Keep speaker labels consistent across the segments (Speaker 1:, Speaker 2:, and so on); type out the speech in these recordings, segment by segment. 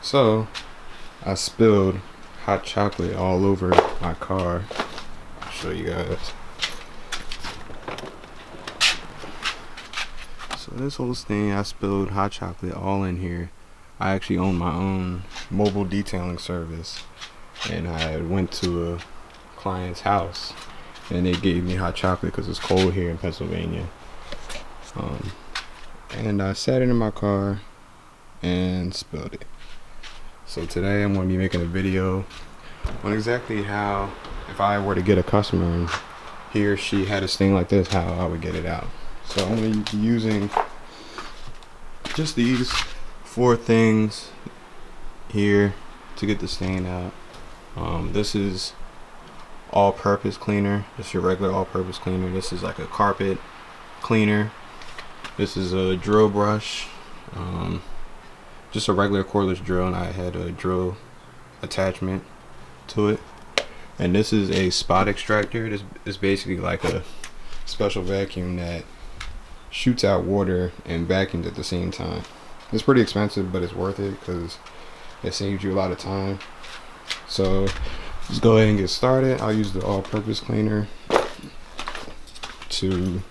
Speaker 1: So I spilled hot chocolate all over my car. I'll show you guys. So this whole thing, I spilled hot chocolate all in here. I actually own my own mobile detailing service, and I went to a client's house and they gave me hot chocolate because it's cold here in Pennsylvania. And I sat it in my car and spilled it. So today I'm going to be making a video on exactly how, if I were to get a customer and he or she had a stain like this, how I would get it out. So I'm going to be using just these 4 things here to get the stain out. This is all-purpose cleaner. It's your regular all-purpose cleaner. This is like a carpet cleaner. This is a drill brush, just a regular cordless drill, and I had a drill attachment to it. And this is a spot extractor. This is basically like a special vacuum that shoots out water and vacuums at the same time. It's pretty expensive, but it's worth it because it saves you a lot of time. So let's go ahead and get started. I'll use the all-purpose cleaner to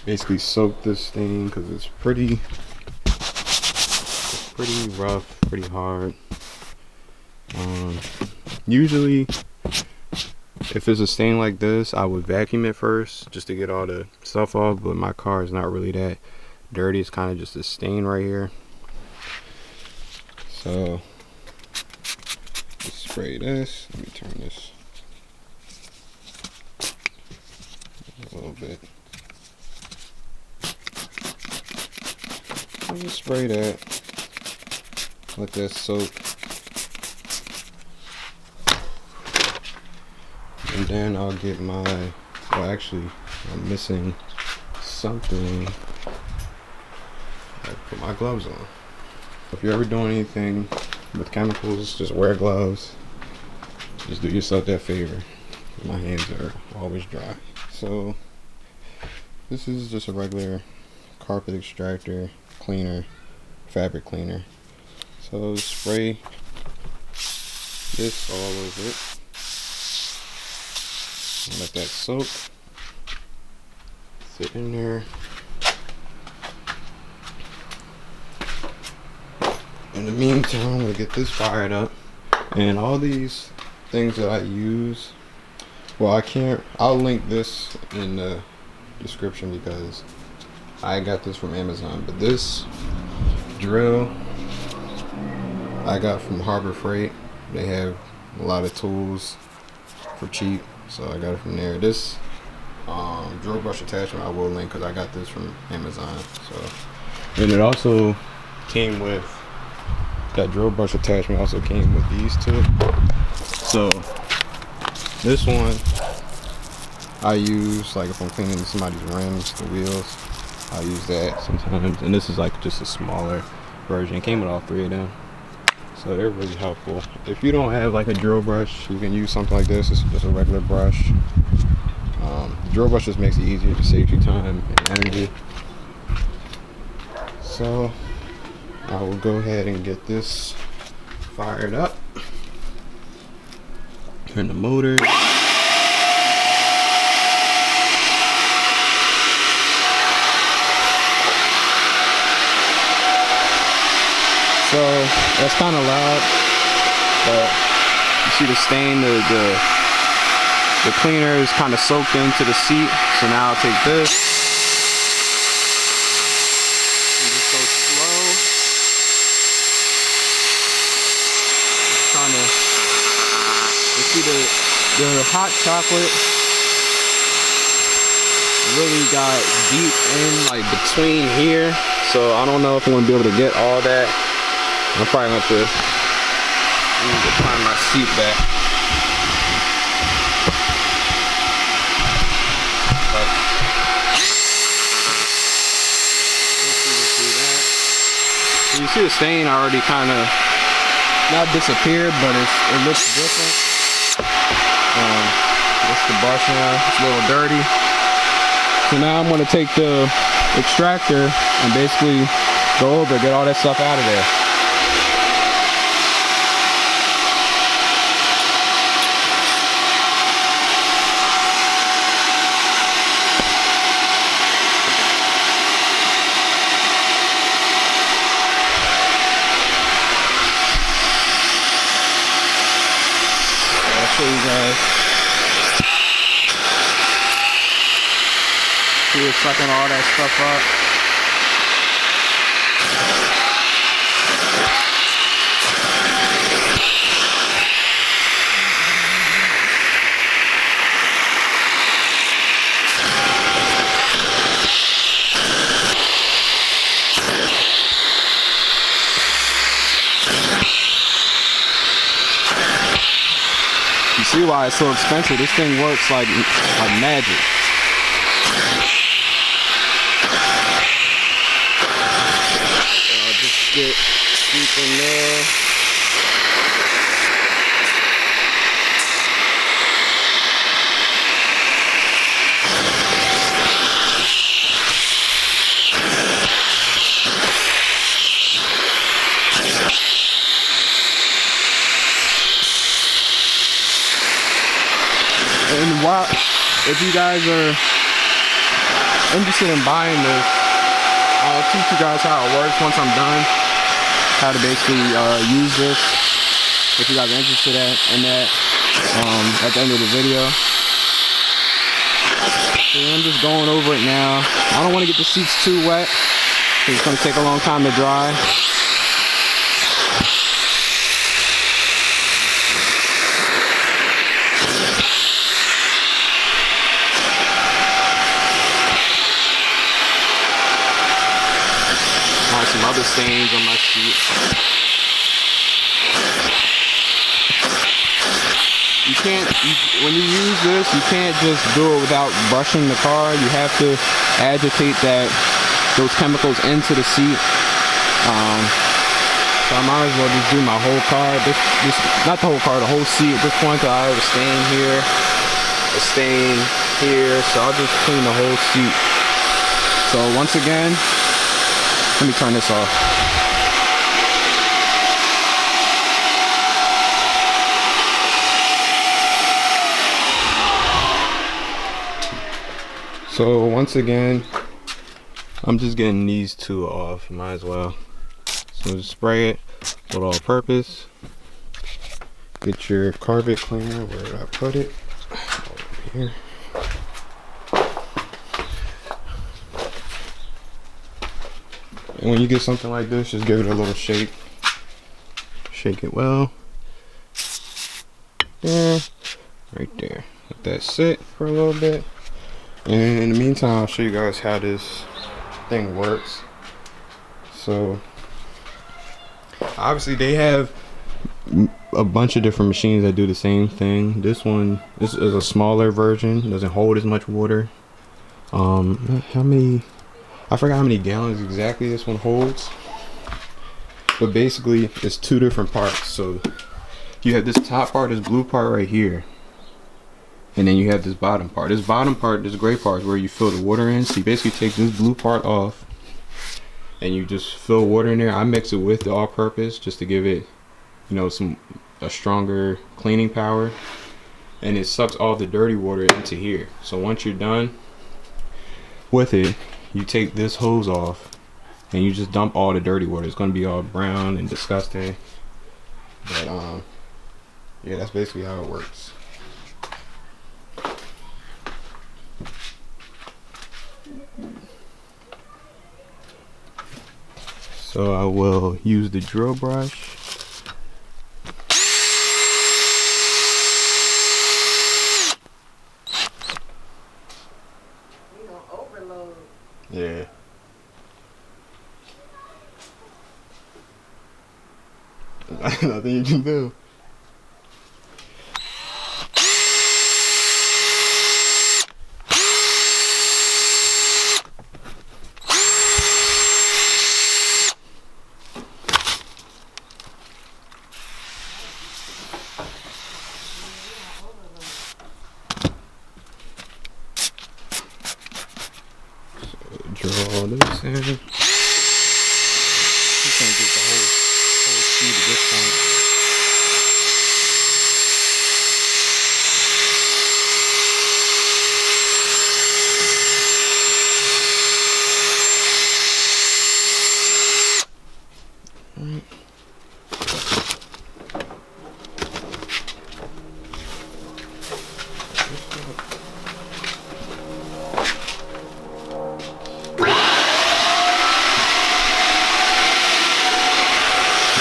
Speaker 1: basically soak this thing because it's pretty rough, pretty hard. Usually if it's a stain like this, I would vacuum it first just to get all the stuff off, but my car is not really that dirty. It's kind of just a stain right here. So just spray this. Let me turn this a little bit. I'll just spray that. Let that soak. And then I'll get my, well actually I'm missing something. I put my gloves on. If you're ever doing anything with chemicals, just wear gloves. Just do yourself that favor. My hands are always dry. So this is just a regular carpet extractor cleaner, fabric cleaner. So spray this all over it. Let that soak. Sit in there. In the meantime, we'll get this fired up. And all these things that I use, well, I'll link this in the description because I got this from Amazon. But this drill I got from Harbor Freight. They have a lot of tools for cheap, so I got it from there. This drill brush attachment I will link because I got this from Amazon. So, and it also came with, that drill brush attachment also came with these two. So this one I use like if I'm cleaning somebody's rims, the wheels, I use that sometimes. And this is like just a smaller version. It came with all 3 of them. So they're really helpful. If you don't have like a drill brush, you can use something like this. It's just a regular brush. Drill brush just makes it easier, to save you time and energy. So I will go ahead and get this fired up. Turn the motor. So that's kind of loud, but you see the stain, the cleaner is kind of soaked into the seat. So now I'll take this and just go slow. Just trying to, you see the hot chocolate really got deep in like between here. So I don't know if I'm gonna be able to get all that. I'm probably going to need to find my seat back. But you see the stain already kind of not disappeared, but it looks different. That's the brush now. It's a little dirty. So now I'm going to take the extractor and basically go over, get all that stuff out of there. show you guys. See it sucking all that stuff up. You see why it's so expensive? This thing works like magic. I'll just get deep in there. And while, if you guys are interested in buying this, I'll teach you guys how it works once I'm done. How to basically use this, if you guys are interested in that at the end of the video. So I'm just going over it now. I don't want to get the seats too wet, because it's going to take a long time to dry. Some other stains on my seat. When you use this, you can't just do it without brushing the car. You have to agitate those chemicals into the seat. So I might as well just do my whole car. Not the whole car, the whole seat. At this point, I have a stain here, a stain here. So I'll just clean the whole seat. So once again, let me turn this off. So once again, I'm just getting these two off. Might as well. So just spray it with all purpose. Get your carpet cleaner. Where did I put it? Over here. And when you get something like this, just give it a little shake. Shake it well. Yeah, right there. Let that sit for a little bit. And in the meantime, I'll show you guys how this thing works. So, obviously they have a bunch of different machines that do the same thing. This is a smaller version. It doesn't hold as much water. I forgot how many gallons exactly this one holds, but basically it's two different parts. So you have this top part, this blue part right here, and then you have this bottom part. This bottom part, this gray part, is where you fill the water in. So you basically take this blue part off and you just fill water in there. I mix it with the all-purpose just to give it, you know, a stronger cleaning power, and it sucks all the dirty water into here. So once you're done with it, you take this hose off and you just dump all the dirty water. It's gonna be all brown and disgusting, but yeah, that's basically how it works. So I will use the drill brush. Yeah. Nothing you can do. Draw this in. Just gonna get the whole seat at this point.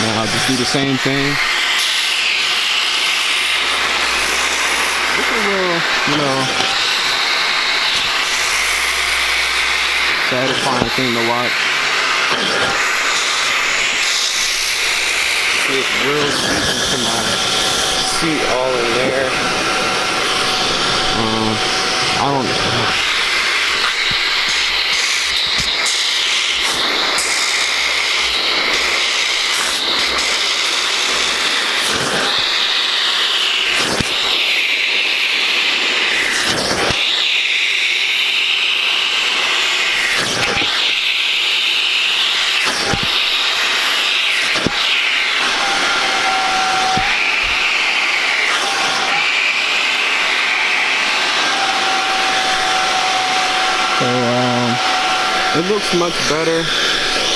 Speaker 1: Now I'll just do the same thing. This is a little, you know, satisfying thing to watch. Get real deep into my seat all in there. I don't. It looks much better.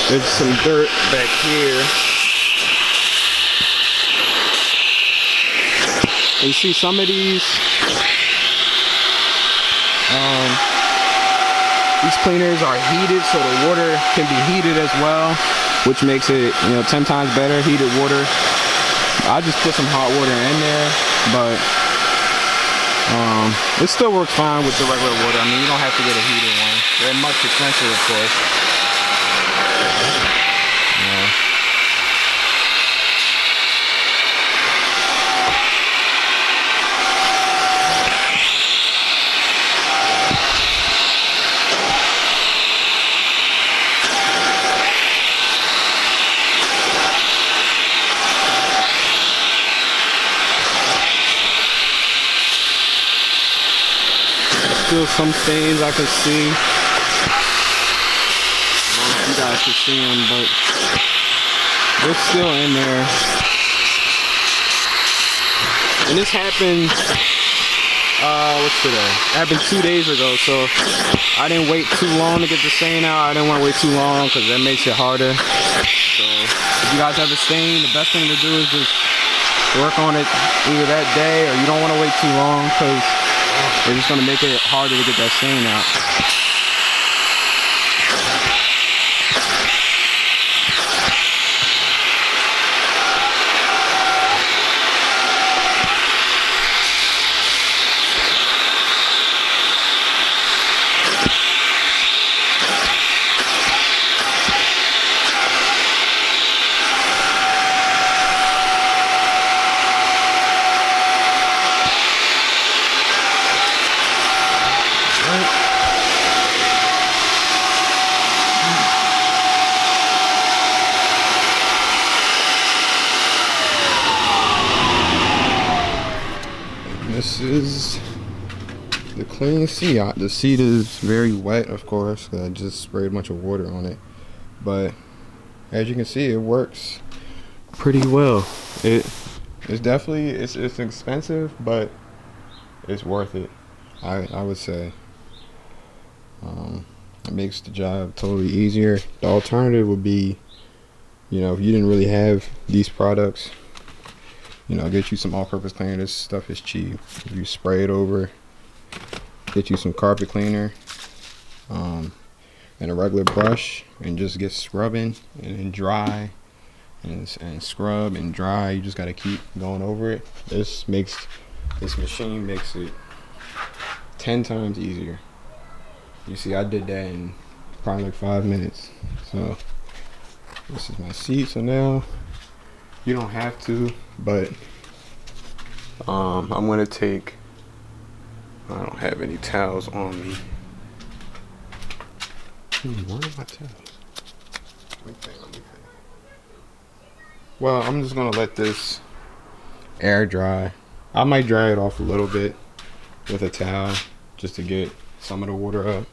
Speaker 1: There's some dirt back here. And you see some of these cleaners are heated, so the water can be heated as well, which makes it, you know, 10 times better, heated water. I just put some hot water in there, but it still works fine with the regular water. I mean, you don't have to get a heated one. They're much expensive, of course. Yeah. Still some stains I can see. I don't know if you guys can see them, but they're still in there. And this happened, what's today? It happened 2 days ago, so I didn't wait too long to get the stain out. I didn't want to wait too long because that makes it harder. So if you guys have a stain, the best thing to do is just work on it either that day, or you don't want to wait too long because it's just going to make it harder to get that stain out. This is the clean seat. The seat is very wet, of course, because I just sprayed a bunch of water on it. But as you can see, it works pretty well. It's definitely it's expensive, but it's worth it. I would say. It makes the job totally easier. The alternative would be, you know, if you didn't really have these products, you know, get you some all-purpose cleaner. This stuff is cheap. You spray it over, get you some carpet cleaner, and a regular brush, and just get scrubbing and then dry, and scrub and dry. You just got to keep going over it. This machine makes it 10 times easier. You see, I did that in probably like 5 minutes. So this is my seat. So now you don't have to, but I'm gonna take, I don't have any towels on me. Where are my towels? Let me think. Well, I'm just gonna let this air dry. I might dry it off a little bit with a towel just to get some of the water up.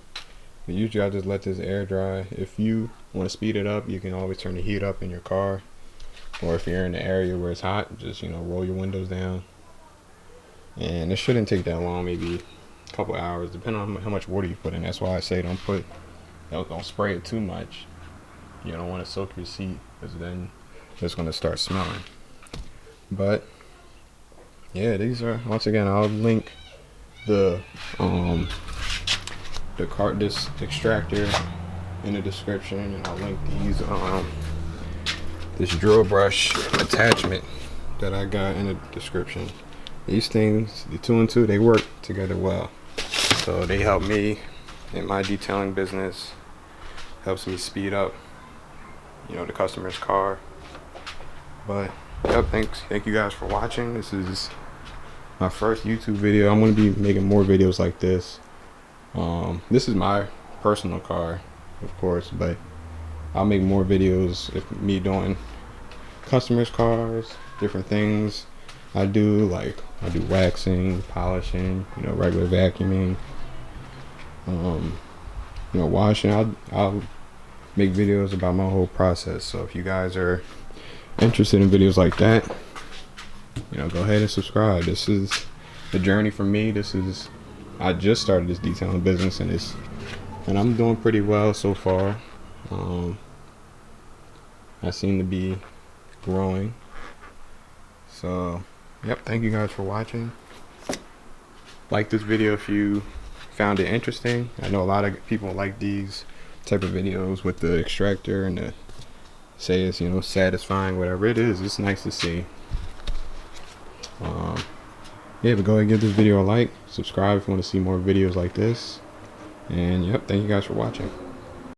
Speaker 1: But usually I just let this air dry. If you want to speed it up, you can always turn the heat up in your car. Or if you're in the area where it's hot, just, you know, roll your windows down. And it shouldn't take that long, maybe a couple hours, depending on how much water you put in. That's why I say don't spray it too much. You don't want to soak your seat, because then it's going to start smelling. But yeah, these are, once again, I'll link this extractor in the description, and I'll link these this drill brush attachment that I got in the description. These things, the 2 and 2, they work together well. So they help me in my detailing business, helps me speed up, you know, the customer's car. But yep, thank you guys for watching. This is my first YouTube video. I'm gonna be making more videos like this. This is my personal car, of course, but I'll make more videos if me doing customers' cars, different things I do. Like I do waxing, polishing, you know, regular vacuuming, you know, washing. I'll make videos about my whole process. So if you guys are interested in videos like that, you know, go ahead and subscribe. This is the journey for me. I just started this detailing business, and I'm doing pretty well so far. I seem to be growing. So yep, thank you guys for watching. Like this video if you found it interesting. I know a lot of people like these type of videos with the extractor and the say it's, you know, satisfying, whatever it is. It's nice to see. Yeah, but go ahead and give this video a like, subscribe if you want to see more videos like this, and yep, thank you guys for watching.